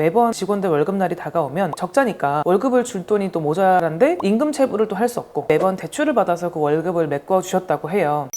매번 직원들 월급날이 다가오면 적자니까 월급을 줄 돈이 또 모자란데 임금 체불을 또 할 수 없고 매번 대출을 받아서 그 월급을 메꿔주셨다고 해요.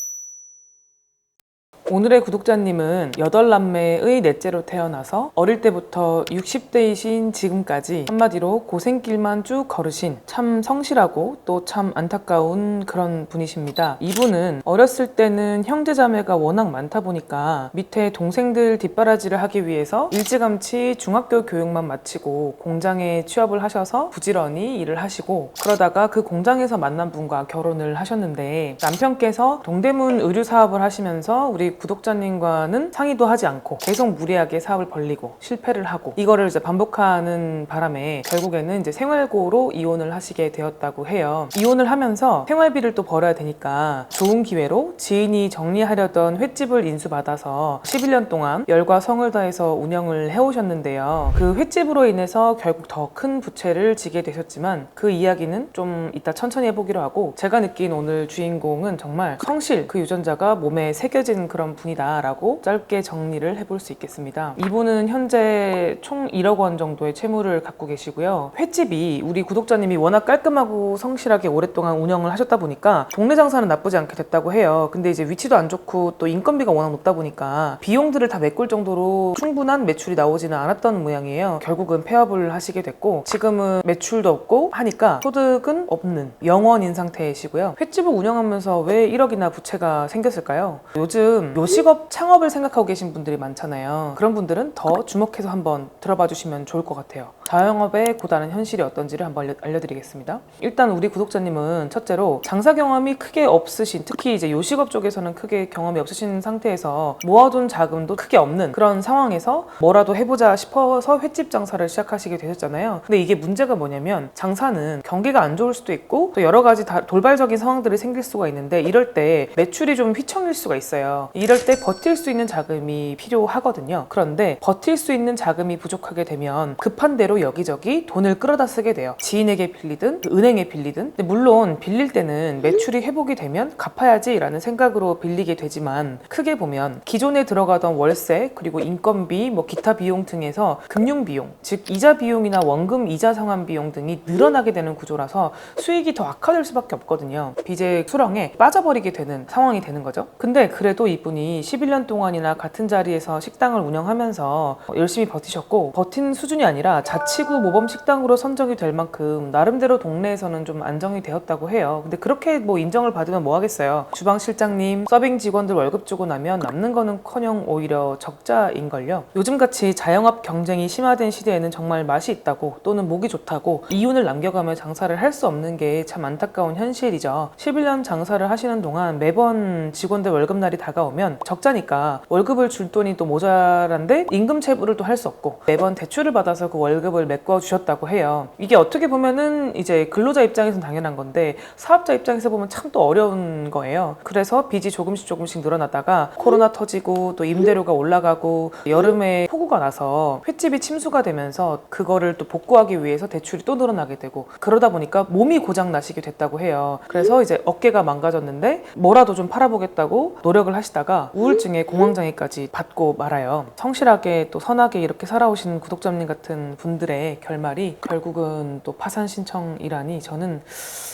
오늘의 구독자님은 8남매의 넷째로 태어나서 어릴 때부터 60대이신 지금까지 한마디로 고생길만 쭉 걸으신 참 성실하고 또 참 안타까운 그런 분이십니다. 이분은 어렸을 때는 형제자매가 워낙 많다 보니까 밑에 동생들 뒷바라지를 하기 위해서 일찌감치 중학교 교육만 마치고 공장에 취업을 하셔서 부지런히 일을 하시고, 그러다가 그 공장에서 만난 분과 결혼을 하셨는데 남편께서 동대문 의류 사업을 하시면서 우리 구독자님과는 상의도 하지 않고 계속 무리하게 사업을 벌리고 실패를 하고 이거를 이제 반복하는 바람에 결국에는 이제 생활고로 이혼을 하시게 되었다고 해요. 이혼을 하면서 생활비를 또 벌어야 되니까 좋은 기회로 지인이 정리하려던 횟집을 인수받아서 11년 동안 열과 성을 다해서 운영을 해오셨는데요. 그 횟집으로 인해서 결국 더 큰 부채를 지게 되셨지만 그 이야기는 좀 이따 천천히 해보기로 하고, 제가 느낀 오늘 주인공은 정말 성실, 그 유전자가 몸에 새겨진 그런 분이다 라고 짧게 정리를 해볼 수 있겠습니다. 이분은 현재 총 1억 원 정도의 채무를 갖고 계시고요. 횟집이 우리 구독자님이 워낙 깔끔하고 성실하게 오랫동안 운영을 하셨다 보니까 동네 장사는 나쁘지 않게 됐다고 해요. 근데 이제 위치도 안 좋고 또 인건비가 워낙 높다 보니까 비용들을 다 메꿀 정도로 충분한 매출이 나오지는 않았던 모양이에요. 결국은 폐업을 하시게 됐고 지금은 매출도 없고 하니까 소득은 없는 영원인 상태이시고요. 횟집을 운영하면서 왜 1억이나 부채가 생겼을까요? 요즘 요식업 창업을 생각하고 계신 분들이 많잖아요. 그런 분들은 더 주목해서 한번 들어봐 주시면 좋을 것 같아요. 자영업의 고단한 현실이 어떤지를 한번 알려드리겠습니다. 일단 우리 구독자님은 첫째로 장사 경험이 크게 없으신, 특히 이제 요식업 쪽에서는 크게 경험이 없으신 상태에서 모아둔 자금도 크게 없는 그런 상황에서 뭐라도 해보자 싶어서 횟집 장사를 시작하시게 되셨잖아요. 근데 이게 문제가 뭐냐면 장사는 경기가 안 좋을 수도 있고 또 여러 가지 돌발적인 상황들이 생길 수가 있는데 이럴 때 매출이 좀 휘청일 수가 있어요. 이럴 때 버틸 수 있는 자금이 필요하거든요. 그런데 버틸 수 있는 자금이 부족하게 되면 급한 대로 여기저기 돈을 끌어다 쓰게 돼요. 지인에게 빌리든 은행에 빌리든. 근데 물론 빌릴 때는 매출이 회복이 되면 갚아야지 라는 생각으로 빌리게 되지만 크게 보면 기존에 들어가던 월세 그리고 인건비 뭐 기타 비용 등에서 금융비용, 즉 이자 비용이나 원금 이자 상환 비용 등이 늘어나게 되는 구조라서 수익이 더 악화될 수밖에 없거든요. 빚의 수렁에 빠져버리게 되는 상황이 되는 거죠. 근데 그래도 이분이 11년 동안이나 같은 자리에서 식당을 운영하면서 열심히 버티셨고, 버틴 수준이 아니라 자치구 모범 식당으로 선정이 될 만큼 나름대로 동네에서는 좀 안정이 되었다고 해요. 근데 그렇게 뭐 인정을 받으면 뭐 하겠어요. 주방 실장님, 서빙 직원들 월급 주고 나면 남는 거는커녕 오히려 적자인걸요. 요즘같이 자영업 경쟁이 심화된 시대에는 정말 맛이 있다고 또는 목이 좋다고 이윤을 남겨가며 장사를 할 수 없는 게 참 안타까운 현실이죠. 11년 장사를 하시는 동안 매번 직원들 월급날이 다가오면 적자니까 월급을 줄 돈이 또 모자란데 임금 체불을 또 할 수 없고 매번 대출을 받아서 그 월급을 메꿔주셨다고 해요. 이게 어떻게 보면은 이제 근로자 입장에서는 당연한 건데 사업자 입장에서 보면 참 또 어려운 거예요. 그래서 빚이 조금씩 늘어나다가 코로나 터지고 또 임대료가 올라가고 여름에 폭우가 나서 횟집이 침수가 되면서 그거를 또 복구하기 위해서 대출이 또 늘어나게 되고 그러다 보니까 몸이 고장 나시게 됐다고 해요. 그래서 이제 어깨가 망가졌는데 뭐라도 좀 팔아보겠다고 노력을 하시다가 우울증에 공황장애까지 받고 말아요. 성실하게 또 선하게 이렇게 살아오신 구독자님 같은 분들의 결말이 결국은 또 파산 신청이라니 저는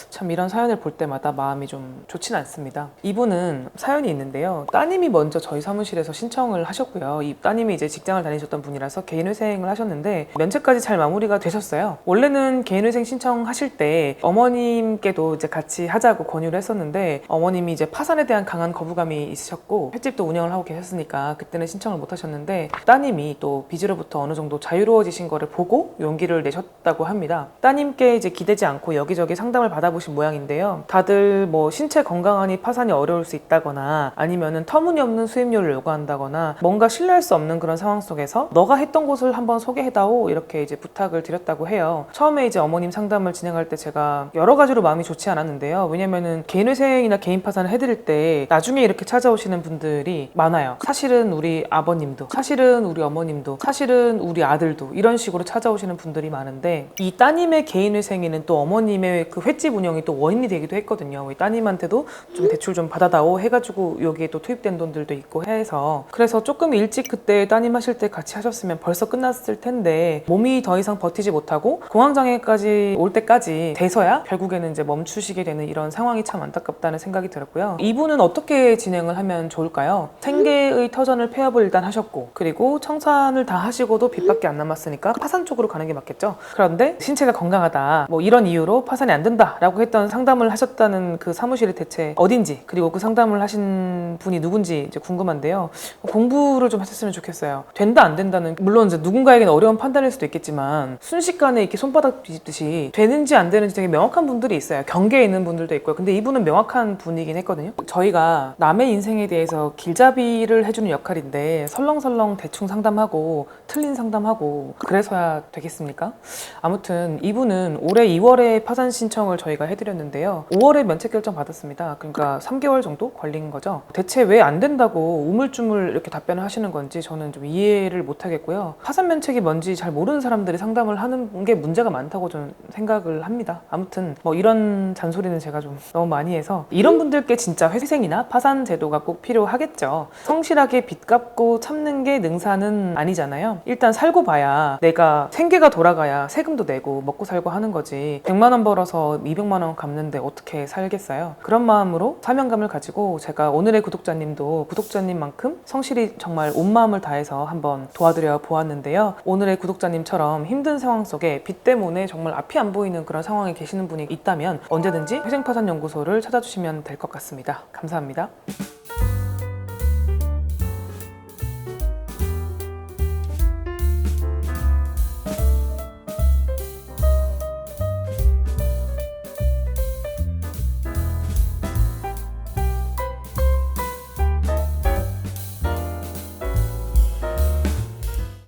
참 이런 사연을 볼 때마다 마음이 좀 좋진 않습니다. 이분은 사연이 있는데요. 따님이 먼저 저희 사무실에서 신청을 하셨고요. 이 따님이 이제 직장을 다니셨던 분이라서 개인회생을 하셨는데 면책까지 잘 마무리가 되셨어요. 원래는 개인회생 신청하실 때 어머님께도 이제 같이 하자고 권유를 했었는데 어머님이 이제 파산에 대한 강한 거부감이 있으셨고 횟집도 운영을 하고 계셨으니까 그때는 신청을 못 하셨는데 따님이 또 빚으로부터 어느 정도 자유로워지신 거를 보고 용기를 내셨다고 합니다. 따님께 이제 기대지 않고 여기저기 상담을 받아보신 모양인데요. 다들 뭐 신체 건강하니 파산이 어려울 수 있다거나 아니면은 터무니없는 수입료를 요구한다거나 뭔가 신뢰할 수 없는 그런 상황 속에서 너가 했던 곳을 한번 소개해다오 이렇게 이제 부탁을 드렸다고 해요. 처음에 이제 어머님 상담을 진행할 때 제가 여러 가지로 마음이 좋지 않았는데요. 왜냐면은 개인회생이나 개인 파산을 해드릴 때 나중에 이렇게 찾아오시는 분들 분들이 많아요. 사실은 우리 아버님도, 사실은 우리 어머님도, 사실은 우리 아들도 이런 식으로 찾아오시는 분들이 많은데, 이 따님의 개인회생에는 또 어머님의 그 횟집 운영이 또 원인이 되기도 했거든요. 우리 따님한테도 좀 대출 좀 받아다오 해가지고 여기에 또 투입된 돈들도 있고 해서, 그래서 조금 일찍 그때 따님 하실 때 같이 하셨으면 벌써 끝났을 텐데 몸이 더 이상 버티지 못하고 공황장애까지 올 때까지 돼서야 결국에는 이제 멈추시게 되는 이런 상황이 참 안타깝다는 생각이 들었고요. 이분은 어떻게 진행을 하면 좋을까요? 생계의 터전을 폐업을 일단 하셨고, 그리고 청산을 다 하시고도 빚밖에 안 남았으니까 파산 쪽으로 가는 게 맞겠죠. 그런데 신체가 건강하다, 뭐 이런 이유로 파산이 안 된다라고 했던 상담을 하셨다는 그 사무실이 대체 어딘지, 그리고 그 상담을 하신 분이 누군지 이제 궁금한데요. 공부를 좀 하셨으면 좋겠어요. 된다 안 된다는, 물론 이제 누군가에게는 어려운 판단일 수도 있겠지만 순식간에 이렇게 손바닥 뒤집듯이 되는지 안 되는지 되게 명확한 분들이 있어요. 경계에 있는 분들도 있고요. 근데 이분은 명확한 분이긴 했거든요. 저희가 남의 인생에 대해서 길잡이를 해주는 역할인데 설렁설렁 대충 상담하고 틀린 상담하고 그래서야 되겠습니까? 아무튼 이분은 올해 2월에 파산 신청을 저희가 해드렸는데요. 5월에 면책 결정 받았습니다. 그러니까 3개월 정도 걸린 거죠. 대체 왜 안 된다고 우물쭈물 이렇게 답변을 하시는 건지 저는 좀 이해를 못 하겠고요. 파산 면책이 뭔지 잘 모르는 사람들이 상담을 하는 게 문제가 많다고 저는 생각을 합니다. 아무튼 뭐 이런 잔소리는 제가 좀 너무 많이 해서, 이런 분들께 진짜 회생이나 파산 제도가 꼭 필요하겠죠. 성실하게 빚 갚고 참는 게 능사는 아니잖아요. 일단 살고 봐야, 내가 생계가 돌아가야 세금도 내고 먹고 살고 하는 거지. 100만 원 벌어서 200만 원 갚는데 어떻게 살겠어요? 그런 마음으로 사명감을 가지고 제가 오늘의 구독자님도 구독자님만큼 성실히 정말 온 마음을 다해서 한번 도와드려 보았는데요. 오늘의 구독자님처럼 힘든 상황 속에 빚 때문에 정말 앞이 안 보이는 그런 상황에 계시는 분이 있다면 언제든지 회생파산연구소를 찾아주시면 될 것 같습니다. 감사합니다.